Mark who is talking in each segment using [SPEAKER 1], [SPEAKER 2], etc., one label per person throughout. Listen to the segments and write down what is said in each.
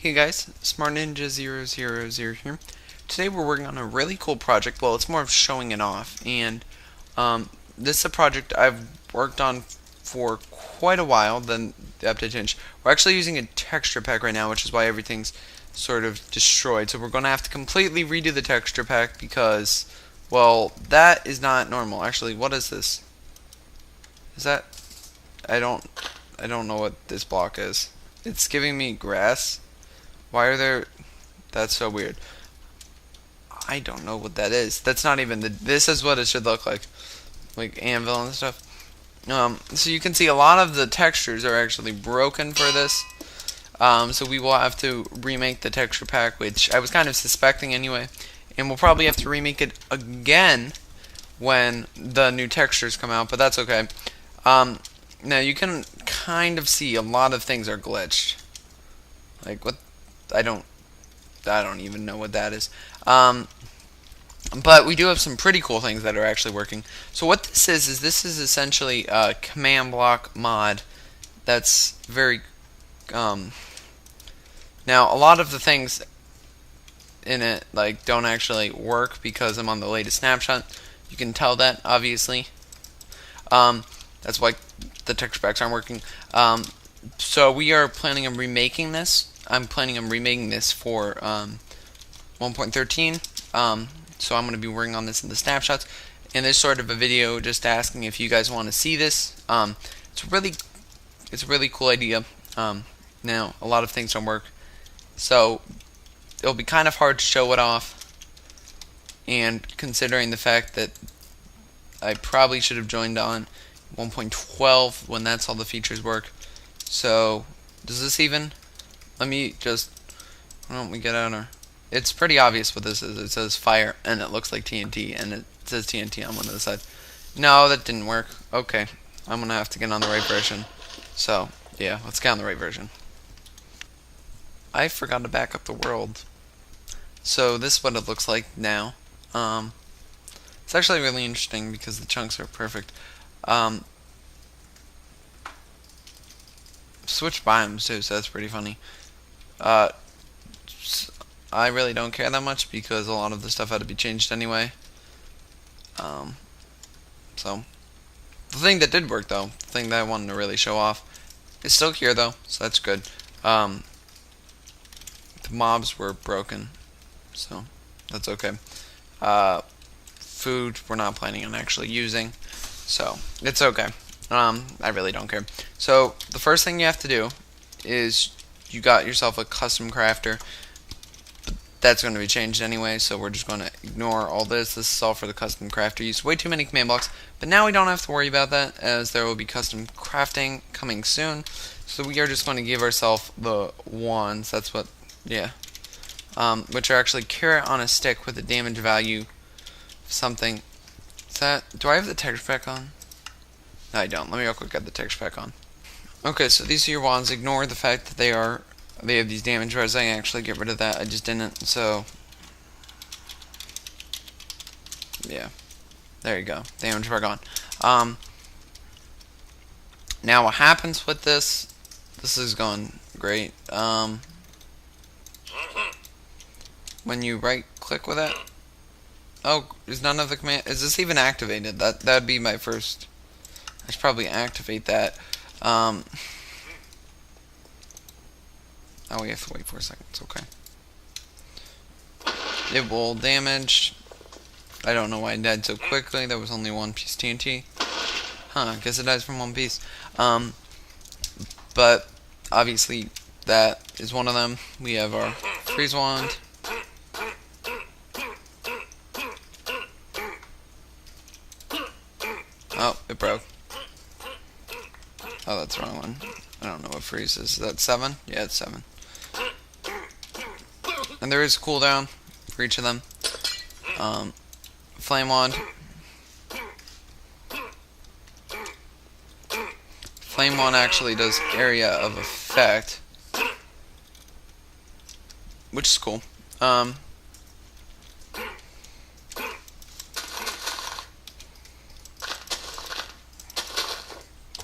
[SPEAKER 1] Hey guys, SmartNinja000 here. Today we're working on a really cool project. Well, it's more of showing it off, and this is a project I've worked on for quite a while. Then the update changed. We're actually using a texture pack right now, which is why everything's sort of destroyed. So we're going to have to completely redo the texture pack because, well, that is not normal. Actually, what is this? Is that? I don't know what this block is. It's giving me grass. Why are there? That's so weird. I don't know what that is. That's not even the. This is what it should look like anvil and stuff. So you can see a lot of the textures are actually broken for this. So we will have to remake the texture pack, which I was kind of suspecting anyway, and we'll probably have to remake it again when the new textures come out. But that's okay. Now you can kind of see a lot of things are glitched. Like what? I don't even know what that is. But we do have some pretty cool things that are actually working. So what this is this is essentially a command block mod that's very now a lot of the things in it don't actually work because I'm on the latest snapshot. You can tell that obviously. That's why the texture packs aren't working. So we are planning on remaking this. I'm planning on remaking this for 1.13. So I'm going to be working on this in the snapshots. And there's sort of a video just asking if you guys want to see this. It's a really cool idea. Now a lot of things don't work, so it'll be kind of hard to show it off. And considering the fact that I probably should have joined on 1.12 when that's all the features work. So does this even? Let me just. Why don't we get out our? It's pretty obvious what this is. It says fire and it looks like TNT and it says TNT on one of the sides. No, that didn't work. Okay, I'm gonna have to get on the right version. So yeah, let's get on the right version. I forgot to back up the world. So this is what it looks like now. It's actually really interesting because the chunks are perfect. Switch biomes too, so that's pretty funny. I really don't care that much because a lot of the stuff had to be changed anyway. So the thing that did work though, the thing that I wanted to really show off, is still here though, so that's good. The mobs were broken, so that's okay. Food we're not planning on actually using, so it's okay. I really don't care. So the first thing you have to do is you got yourself a custom crafter. But that's going to be changed anyway, so we're just going to ignore all this. This is all for the custom crafter. Use way too many command blocks, but now we don't have to worry about that as there will be custom crafting coming soon. So we are just going to give ourselves the ones. That's what, yeah. Which are actually carrot on a stick with a damage value of something. Is that? Do I have the texture pack on? No, I don't. Let me real quick get the texture pack on. Okay, so these are your wands. Ignore the fact that they have these damage bars. I can actually get rid of that. I just didn't. So yeah, there you go. Damage bar gone. Now what happens with this? This is going great. When you right click with it. Oh, is none of the command? Is this even activated? That'd be my first. I should probably activate that. Oh, we have to wait for a second. It's okay. It will damage. I don't know why it died so quickly. There was only one piece TNT. Huh, I guess it dies from one piece. But obviously that is one of them. We have our freeze wand. Oh, it broke. Oh, that's the wrong one. I don't know what freeze is. Is that 7? Yeah, it's 7. And there is a cooldown for each of them. Flame wand. Flame wand actually does area of effect, which is cool.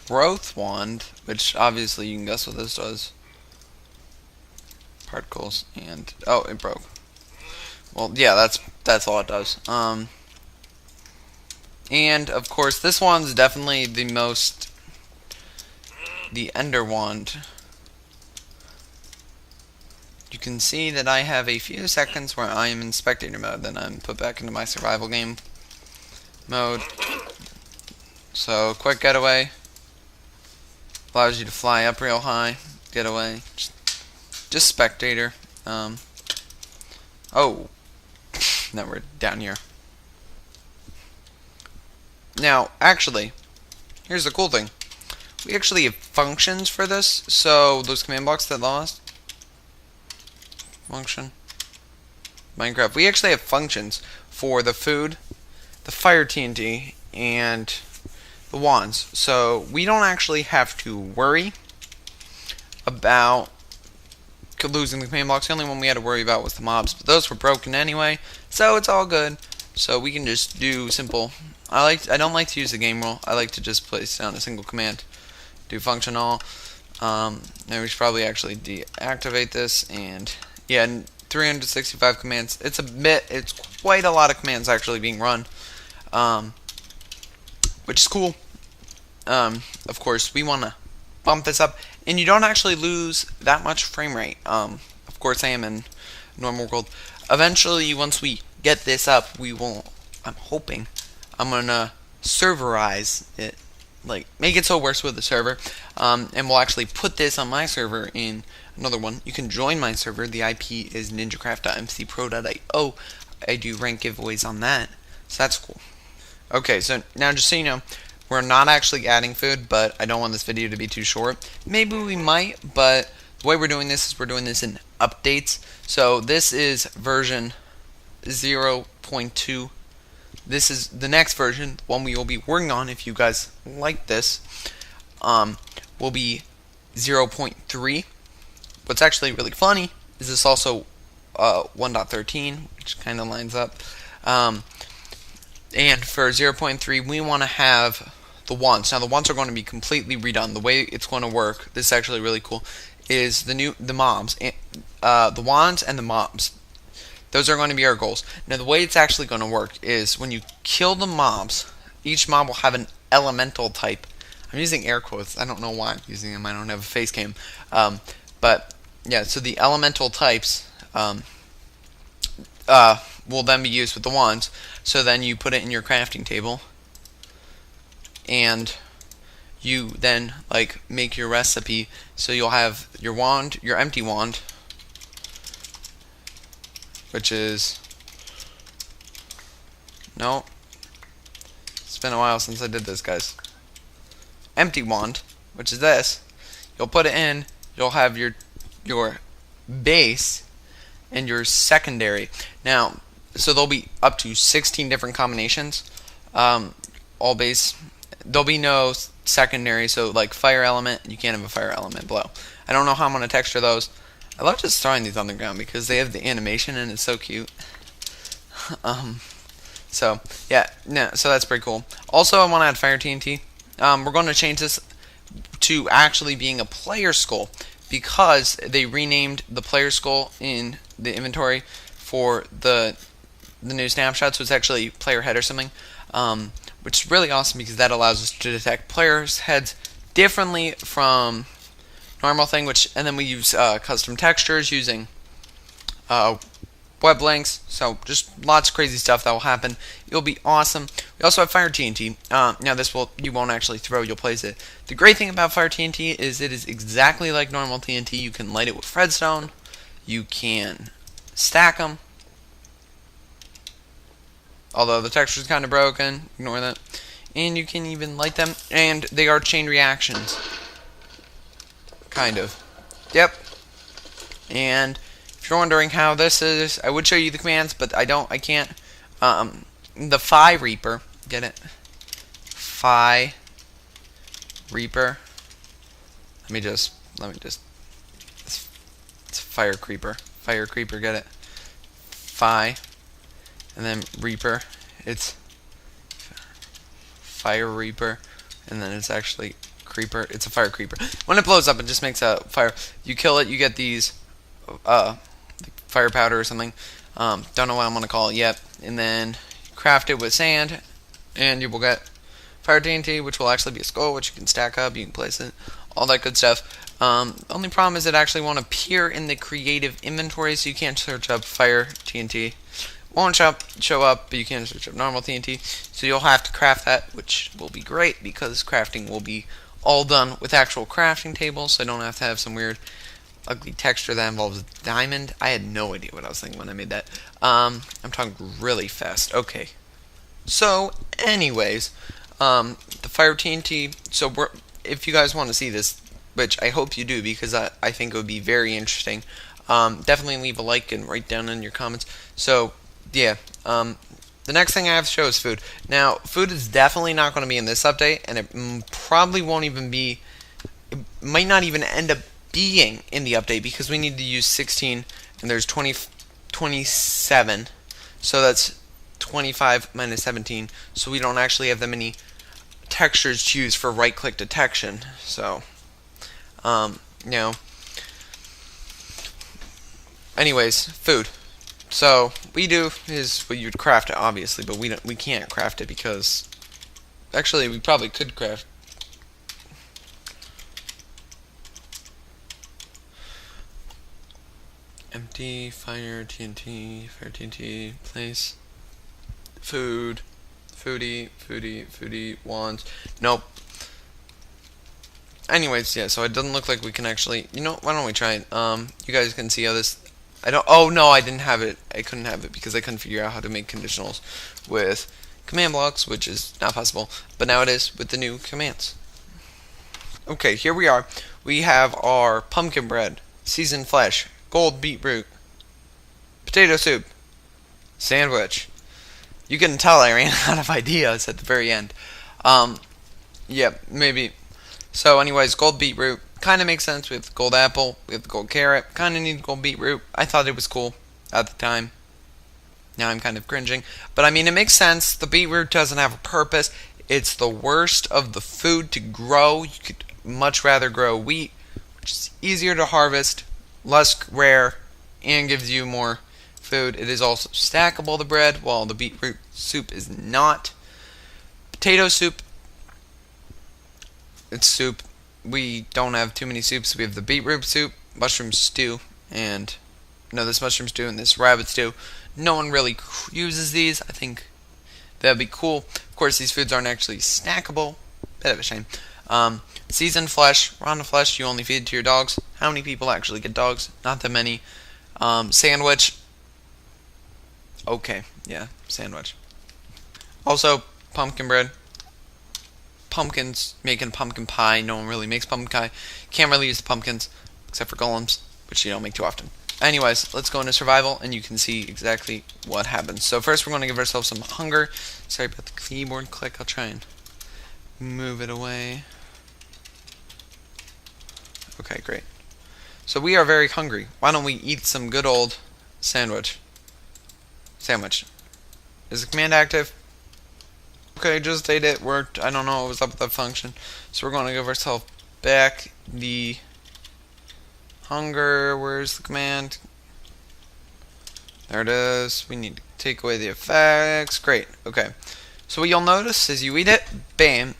[SPEAKER 1] Growth wand, which obviously you can guess what this does. particles, and oh, it broke. Well, yeah, that's all it does. And of course, this one's definitely the Ender Wand. You can see that I have a few seconds where I am in spectator mode, then I'm put back into my survival game mode. So, quick getaway. Allows you to fly up real high. Getaway. Just spectator. Oh. Now we're down here. Now, actually, here's the cool thing. We actually have functions for this. So, those command blocks that lost. Function. Minecraft. We actually have functions for the food, the fire TNT, and the wands. So, we don't actually have to worry about losing the command blocks. The only one we had to worry about was the mobs, but those were broken anyway, so it's all good. So we can just do simple. I don't like to use the game rule. I like to just place down a single command. Do function all. Now we should probably actually deactivate this, and yeah, 365 commands. It's quite a lot of commands actually being run, which is cool. Of course, we want to bump this up, and you don't actually lose that much frame rate. Of course, I am in normal world. Eventually, once we get this up, we will. I'm hoping I'm gonna serverize it, like make it so it works with the server, and we'll actually put this on my server in another one. You can join my server. The IP is ninjacraft.mcpro.io. I do rank giveaways on that, so that's cool. Okay, so now just so you know, we're not actually adding food, but I don't want this video to be too short. Maybe we might, but the way we're doing this is we're doing this in updates. So this is version 0.2. This is the next version, one we will be working on if you guys like this, will be 0.3. What's actually really funny is this also 1.13, which kind of lines up. And for 0.3, we want to have the wands. Now the wands are going to be completely redone. The way it's going to work, this is actually really cool, is the mobs, the wands and the mobs. Those are going to be our goals. Now the way it's actually going to work is when you kill the mobs, each mob will have an elemental type. I'm using air quotes. I don't know why I'm using them. I don't have a face cam. But yeah, so the elemental types will then be used with the wands. So then you put it in your crafting table, and you then like make your recipe. So you'll have your wand, your empty wand, which is it's been a while since I did this, guys. Empty wand, which is this. You'll put it in. You'll have your base and your secondary. Now, so there'll be up to 16 different combinations. All base. There'll be no secondary. So like fire element, you can't have a fire element below. I don't know how I'm gonna texture those. I love just throwing these on the ground because they have the animation and it's so cute. So yeah, no, so that's pretty cool. Also, I want to add fire TNT. We're going to change this to actually being a player skull because they renamed the player skull in the inventory for the new snapshot. So it's actually player head or something, which is really awesome because that allows us to detect players' heads differently from normal thing. And then we use custom textures using web links, so just lots of crazy stuff that will happen. It'll be awesome. We also have fire TNT. Now this you won't actually throw, you'll place it. The great thing about fire TNT is it is exactly like normal TNT. You can light it with redstone, you can stack them, although the texture is kind of broken, ignore that, and you can even light them, and they are chain reactions, kind of. Yep. And if you're wondering how this is, I would show you the commands, but I can't. The Phi Reaper, get it? Phi Reaper. Let me just. It's Fire Creeper. Fire Creeper, get it? Phi, and then Reaper. It's Fire Reaper, and then it's actually Creeper. It's a Fire Creeper. When it blows up, it just makes a fire. You kill it, you get these fire powder or something. Don't know what I'm gonna call it yet. And then craft it with sand, and you will get fire TNT, which will actually be a skull, which you can stack up, you can place it, all that good stuff. Only problem is it actually won't appear in the creative inventory, so you can't search up fire TNT. Won't show up, but you can search up normal TNT. So you'll have to craft that, which will be great because crafting will be all done with actual crafting tables, so I don't have to have some weird ugly texture that involves diamond. I had no idea what I was thinking when I made that. I'm talking really fast. Okay. So, anyways, the fire TNT. So, if you guys want to see this, which I hope you do because I think it would be very interesting, definitely leave a like and write down in your comments. So, yeah. The next thing I have to show is food. Now, food is definitely not going to be in this update, and it probably won't even be. It might not even end up being in the update because we need to use 16, and there's 27. So that's 25 minus 17. So we don't actually have that many textures to use for right-click detection. So, you know. Anyways, food. So we do is what you'd craft it, obviously, but we can't craft it because actually we probably could craft. Empty fire TNT place food foodie wands. Nope. Anyways, yeah, so it doesn't look like we can actually, why don't we try it? You guys can see how this, oh no, I didn't have it, I couldn't have it because I couldn't figure out how to make conditionals with command blocks, which is not possible, but now it is with the new commands. Okay, here we are. We have our pumpkin bread, seasoned flesh, gold beetroot, potato soup, sandwich. You can tell I ran out of ideas at the very end. Yeah, maybe. So anyways, gold beetroot kind of makes sense with gold apple, with gold carrot. Kind of need gold beetroot. I thought it was cool at the time. Now I'm kind of cringing. But I mean, it makes sense. The beetroot doesn't have a purpose. It's the worst of the food to grow. You could much rather grow wheat, which is easier to harvest, less rare, and gives you more food. It is also stackable, the bread, while the beetroot soup is not. Potato soup, it's soup. We don't have too many soups. We have the beetroot soup, mushroom stew, and this mushroom stew and this rabbit stew. No one really uses these. I think that'd be cool. Of course, these foods aren't actually snackable. Bit of a shame. Seasoned flesh, raw flesh, you only feed to your dogs. How many people actually get dogs? Not that many. Sandwich. Okay, yeah, sandwich. Also, pumpkin bread. Pumpkins, making pumpkin pie. No one really makes pumpkin pie. Can't really use the pumpkins, except for golems, which you don't make too often. Anyways, let's go into survival, and you can see exactly what happens. So first, we're going to give ourselves some hunger. Sorry about the keyboard click. I'll try and move it away. Okay, great. So we are very hungry. Why don't we eat some good old sandwich? Sandwich. Is the command active? Okay, just ate it. Worked. I don't know what was up with that function. So we're going to give ourselves back the hunger. Where's the command? There it is. We need to take away the effects. Great. Okay. So what you'll notice is you eat it. Bam.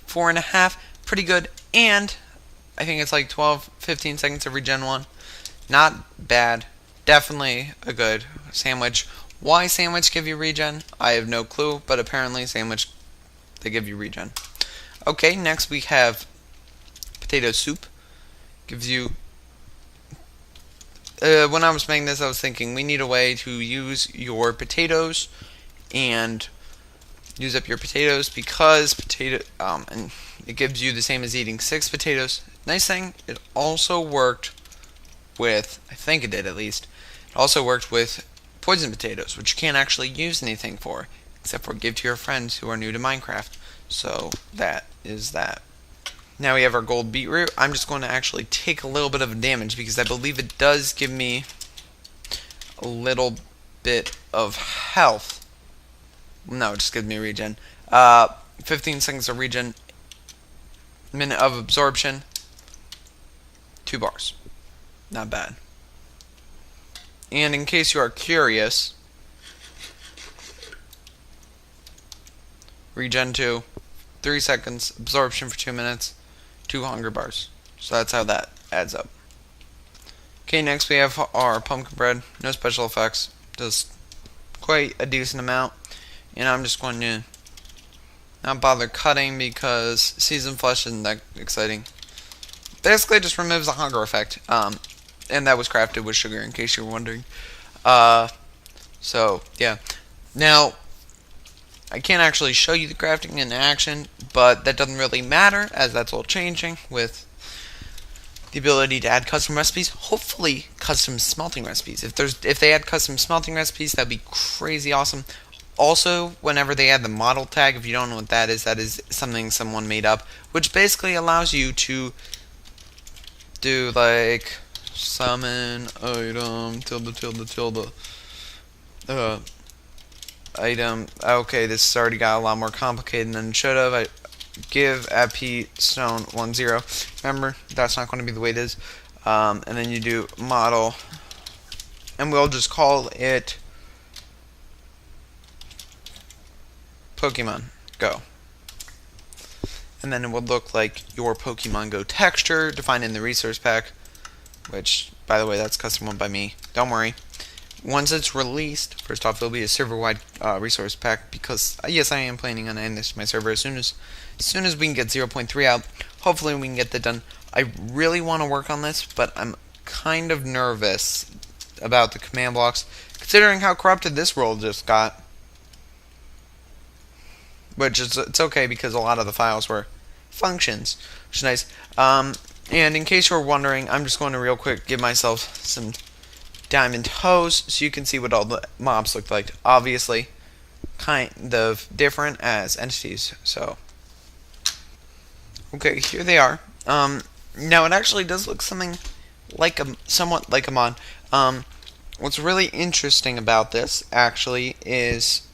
[SPEAKER 1] 4.5. Pretty good. And I think it's like 12-15 seconds of regen 1. Not bad. Definitely a good sandwich. Why sandwich give you regen? I have no clue, but apparently sandwich, they give you regen. Okay, next we have potato soup. Gives you... when I was making this, I was thinking we need a way to use your potatoes and use up your potatoes because and it gives you the same as eating 6 potatoes. Nice thing, it also worked with, I think it did at least, it also worked with poison potatoes, which you can't actually use anything for, except for give to your friends who are new to Minecraft. So that is that. Now we have our gold beetroot. I'm just going to actually take a little bit of damage because I believe it does give me a little bit of health. No, it just gives me regen. 15 seconds of regen, minute of absorption, 2 bars. Not bad. And in case you are curious, regen 2, 3 seconds, absorption for 2 minutes, 2 hunger bars. So that's how that adds up. Okay, next we have our pumpkin bread. No special effects, just quite a decent amount. And I'm just going to not bother cutting because seasoned flesh isn't that exciting. Basically, it just removes the hunger effect. And that was crafted with sugar, in case you were wondering. So yeah. Now, I can't actually show you the crafting in action, but that doesn't really matter, as that's all changing with the ability to add custom recipes. Hopefully, custom smelting recipes. If they add custom smelting recipes, that'd be crazy awesome. Also, whenever they add the model tag, if you don't know what that is something someone made up, which basically allows you to do like summon item tilde item. Okay, this has already got a lot more complicated than it should have. I give AP stone 10. Remember, that's not going to be the way it is. And then you do model, and we'll just call it Pokemon Go. And then it would look like your Pokemon Go texture defined in the resource pack, which, by the way, that's custom one by me. Don't worry. Once it's released, first off, it'll be a server-wide resource pack, because yes, I am planning on adding this to my server as soon as we can get 0.3 out. Hopefully, we can get that done. I really want to work on this, but I'm kind of nervous about the command blocks, considering how corrupted this world just got. Which is, it's okay, because a lot of the files were functions, which is nice. And in case you're wondering, I'm just going to real quick give myself some diamond hose so you can see what all the mobs look like. Obviously, kind of different as entities. So, okay, here they are. Now it actually does look something like somewhat like a mod. What's really interesting about this actually is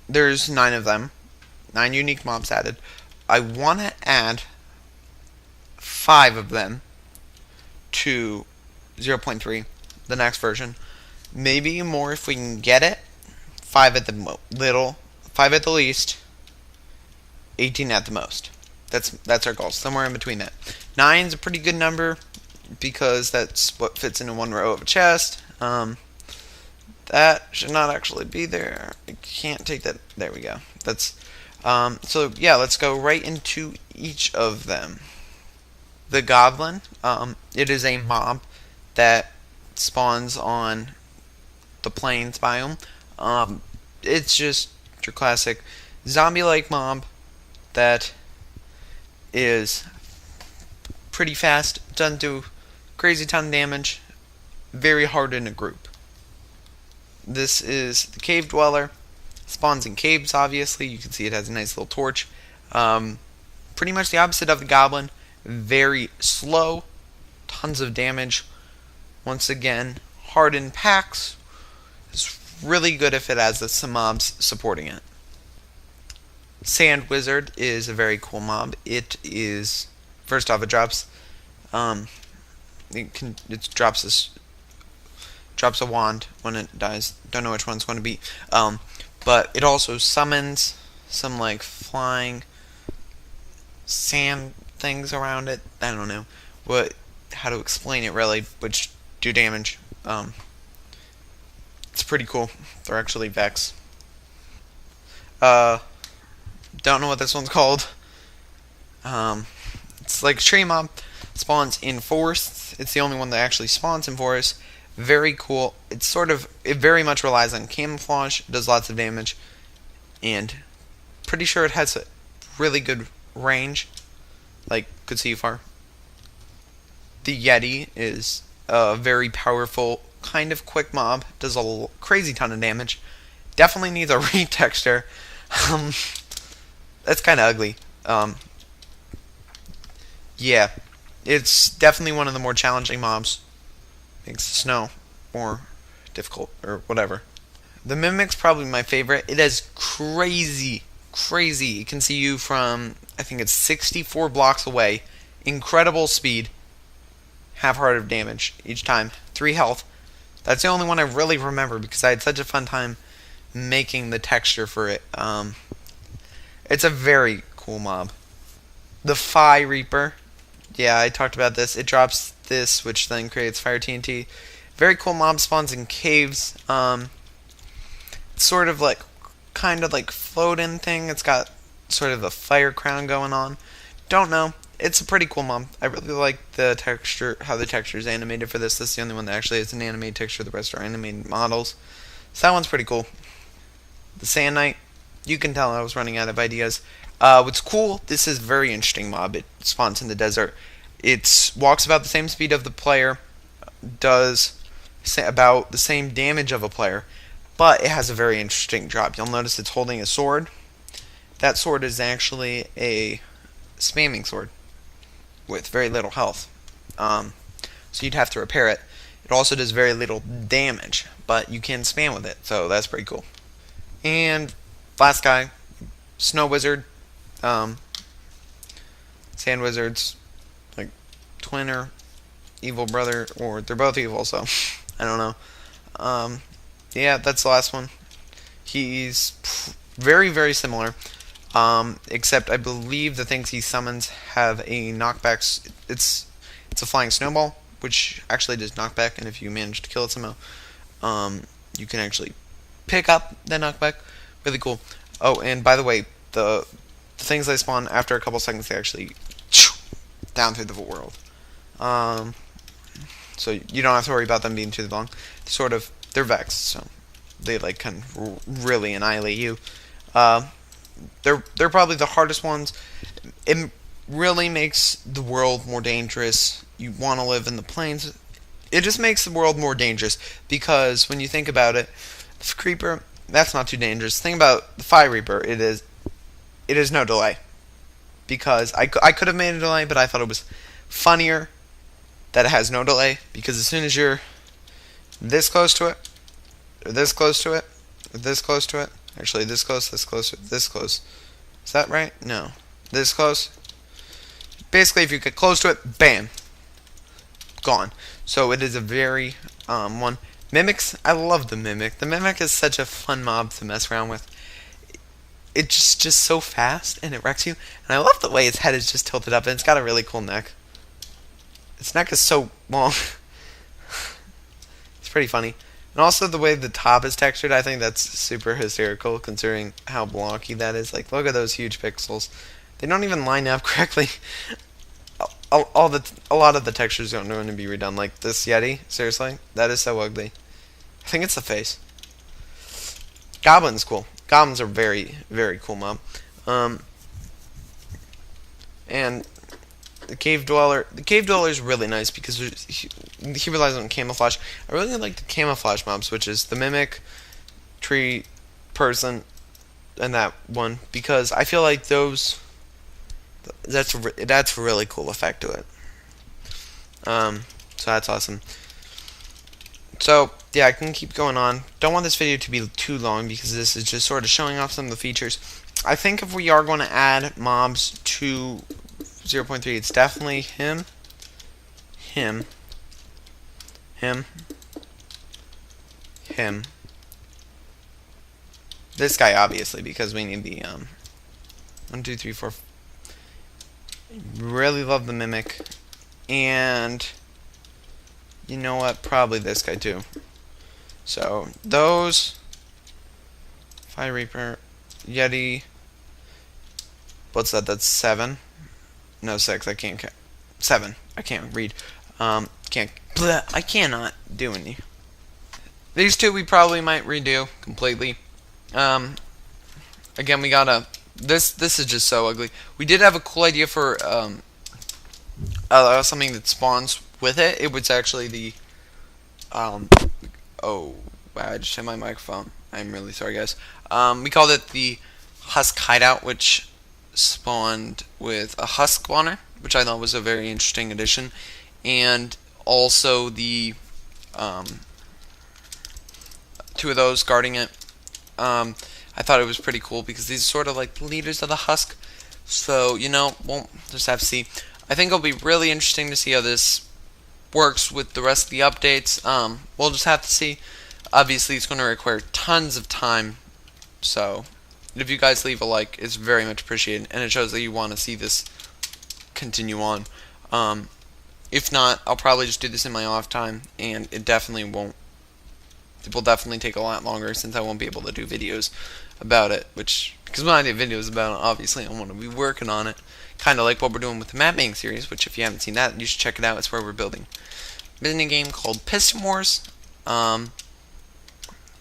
[SPEAKER 1] there's 9 of them, 9 unique mobs added. I want to add 5 of them to 0.3, the next version. Maybe more if we can get it. 5 at the 5 at the least, 18 at the most. That's our goal, somewhere in between that. 9's a pretty good number because that's what fits into one row of a chest. That should not actually be there. I can't take that. There we go. That's so yeah, let's go right into each of them. The goblin, it is a mob that spawns on the plains biome. It's just your classic zombie-like mob that is pretty fast, doesn't do crazy ton of damage, very hard in a group. This is the cave dweller. Spawns in caves, obviously. You can see it has a nice little torch. Pretty much the opposite of the goblin. Very slow. Tons of damage. Once again, hard in packs. It's really good if it has some mobs supporting it. Sand Wizard is a very cool mob. It is, first off, it drops drops a wand when it dies. Don't know which one it's going to be. But it also summons some like flying sand things around it. I don't know how to explain it really, which do damage. It's pretty cool. They're actually Vex. Don't know what this one's called. It's like a tree mob. Spawns in forests. It's the only one that actually spawns in forests. Very cool. It very much relies on camouflage. Does lots of damage, and pretty sure it has a really good range. Like, could see you far. The Yeti is a very powerful, kind of quick mob. Does a crazy ton of damage. Definitely needs a retexture. That's kind of ugly. Yeah, it's definitely one of the more challenging mobs. Makes the snow more difficult, or whatever. The Mimic's probably my favorite. It has crazy. It can see you from, I think it's 64 blocks away. Incredible speed. half heart of damage each time, 3 health. That's the only one I really remember because I had such a fun time making the texture for it. It's a very cool mob. The Fire Reaper. Yeah, I talked about this. It drops this, which then creates Fire TNT. Very cool mob, spawns in caves. It's sort of like, kind of like floating thing. It's got sort of a fire crown going on. Don't know. It's a pretty cool mob. I really like the texture, how the texture is animated for this. This is the only one that actually has an animated texture. The rest are animated models. So that one's pretty cool. The Sand Knight. You can tell I was running out of ideas. What's cool, this is a very interesting mob. It spawns in the desert. It walks about the same speed of the player, does about the same damage of a player, but it has a very interesting drop. You'll notice it's holding a sword. That sword is actually a spamming sword with very little health. So you'd have to repair it. It also does very little damage, but you can spam with it, so that's pretty cool. And last guy, Snow Wizard. Sand Wizard's like twin or evil brother, or they're both evil, so I don't know. Yeah, that's the last one. He's very, very similar, except I believe the things he summons have a knockback. It's a flying snowball, which actually does knockback, and if you manage to kill it somehow, you can actually pick up that knockback. Really cool. Oh, and by the way, the things they spawn after a couple seconds, they actually down through the world. So you don't have to worry about them being too long. They're vexed, so they like can really annihilate you. They're probably the hardest ones. It really makes the world more dangerous. You want to live in the plains. It just makes the world more dangerous because when you think about it, the Creeper, that's not too dangerous. The thing about the Fire Reaper, it is no delay. Because I could have made a delay, but I thought it was funnier that it has no delay. Because as soon as you're this close to it, or this close to it, or this close to it, actually this close, this close, this close. Is that right? No. This close. Basically, if you get close to it, bam, gone. So it is a very one. Mimics, I love the Mimic. The Mimic is such a fun mob to mess around with. It's just so fast, and it wrecks you. And I love the way its head is just tilted up, and it's got a really cool neck. Its neck is so long. It's pretty funny. And also the way the top is textured, I think that's super hysterical, considering how blocky that is. Like, look at those huge pixels. They don't even line up correctly. A lot of the textures don't want to be redone. Like this Yeti, seriously, that is so ugly. I think it's the face. Goblin's cool. Goblins are very, very cool mob. And the Cave Dweller. The Cave Dweller is really nice because he relies on camouflage. I really like the camouflage mobs, which is the Mimic, Tree, Person, and that one, because I feel like those. That's a really cool effect to it. So that's awesome. So yeah, I can keep going on. Don't want this video to be too long because this is just sort of showing off some of the features. I think if we are going to add mobs to 0.3, it's definitely him, this guy, obviously, because we need the 1, 2, 3, 4. Really love the Mimic, and you know what? Probably this guy too. So those, Fire Reaper, Yeti. What's that? That's 7. No, 6. I can't. 7. I can't read. Can't. Bleh, I cannot do any. These two we probably might redo completely. Again, we gotta. This is just so ugly. We did have a cool idea for something that spawns with it. It was actually the oh wow, I just hit my microphone. I'm really sorry, guys. We called it the Husk Hideout, which spawned with a Husk spawner, which I thought was a very interesting addition, and also the 2 of those guarding it. I thought it was pretty cool because these are sort of like the leaders of the Husk. So, you know, we'll just have to see. I think it'll be really interesting to see how this works with the rest of the updates. We'll just have to see. Obviously, it's going to require tons of time, so if you guys leave a like, it's very much appreciated, and it shows that you want to see this continue on. If not, I'll probably just do this in my off time, and it will definitely take a lot longer since I won't be able to do videos about it, because when I do videos about it, obviously I want to be working on it, kind of like what we're doing with the map making series, which if you haven't seen that, you should check it out. It's where we're building a mini game called Piston Wars.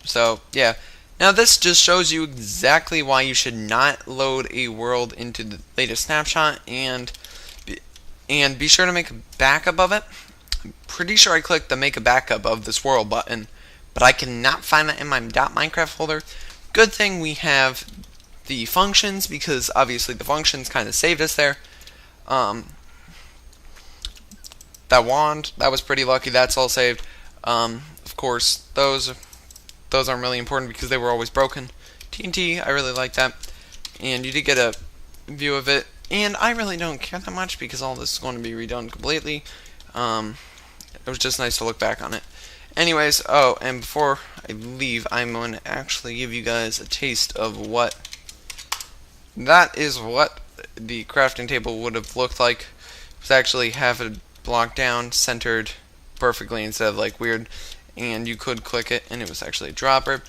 [SPEAKER 1] So yeah, now this just shows you exactly why you should not load a world into the latest snapshot, and be sure to make a backup of it. I'm pretty sure I clicked the make a backup of this world button, but I cannot find that in my .minecraft folder. Good thing we have the functions, because obviously the functions kind of saved us there. That wand, that was pretty lucky. That's all saved. Of course, those aren't really important because they were always broken. TNT, I really like that, and you did get a view of it. And I really don't care that much because all this is going to be redone completely. It was just nice to look back on it. Anyways, oh, and before I leave, I'm going to actually give you guys a taste of what the crafting table would have looked like. It was actually half a block down, centered perfectly instead of like weird, and you could click it and it was actually a dropper.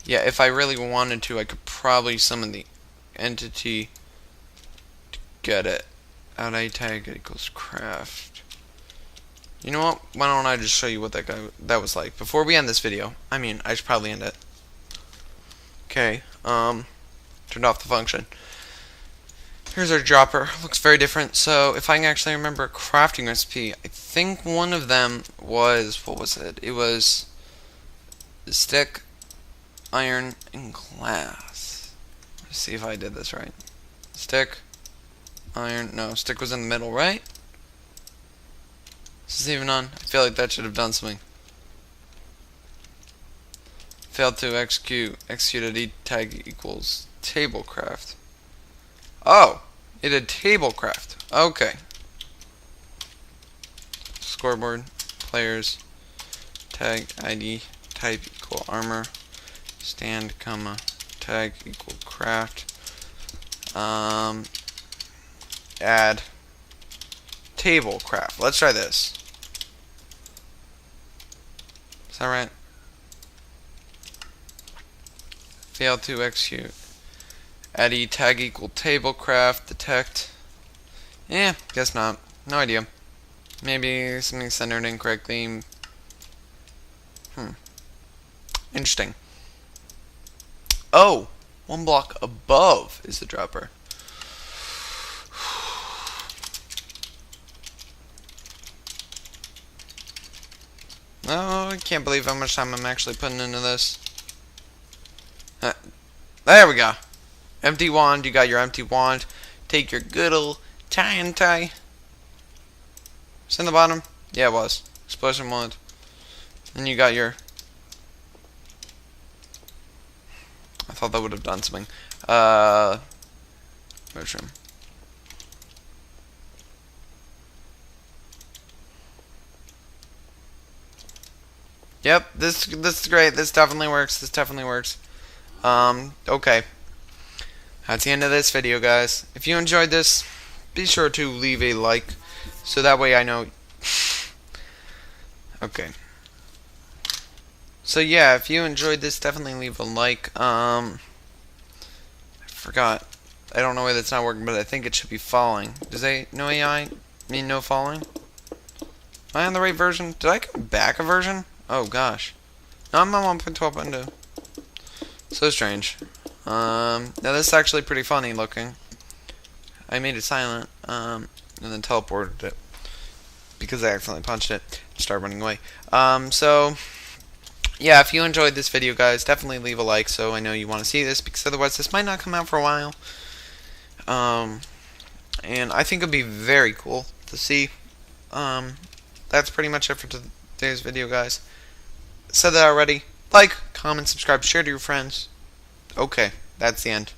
[SPEAKER 1] Yeah, if I really wanted to, I could probably summon the entity to get it. Out I tag equals craft. You know what? Why don't I just show you what that was like before we end this video? I mean, I should probably end it. Okay. Turned off the function. Here's our dropper. Looks very different. So if I can actually remember a crafting recipe, I think one of them was, what was it? It was the stick, iron, and glass. Let's see if I did this right. Stick, iron, no, stick was in the middle, right? Is this even on? I feel like that should have done something. Failed to execute. Executed E tag equals tablecraft. Oh, it did tablecraft. Okay. Scoreboard, players, tag ID, type equal armor, stand, comma, tag equal craft, add tablecraft. Let's try this. Is that right? Failed to execute. Add E tag equal tablecraft, detect. Guess not. No idea. Maybe something centered incorrectly. Interesting. Oh, one block above is the dropper. Oh, I can't believe how much time I'm actually putting into this. There we go. Empty wand, you got your empty wand. Take your good old tie and tie. It's in the bottom? Yeah, it was. Explosion wand. Then you got your... I thought that would have done something. Mushroom. Yep, this is great. This definitely works. This definitely works. Okay. That's the end of this video, guys. If you enjoyed this, be sure to leave a like, so that way I know. Okay. So yeah, if you enjoyed this, definitely leave a like. I forgot. I don't know why that's not working, but I think it should be falling. Does no AI mean no falling? Am I on the right version? Did I come back a version? Oh gosh. No, I'm on 1.12.2. So strange. Now this is actually pretty funny looking. I made it silent, and then teleported it because I accidentally punched it and started running away. So yeah, if you enjoyed this video, guys, definitely leave a like so I know you want to see this, because otherwise this might not come out for a while. And I think it'd be very cool to see. That's pretty much it for today's video, guys. Said that already. Like, comment, subscribe, share to your friends. Okay, that's the end.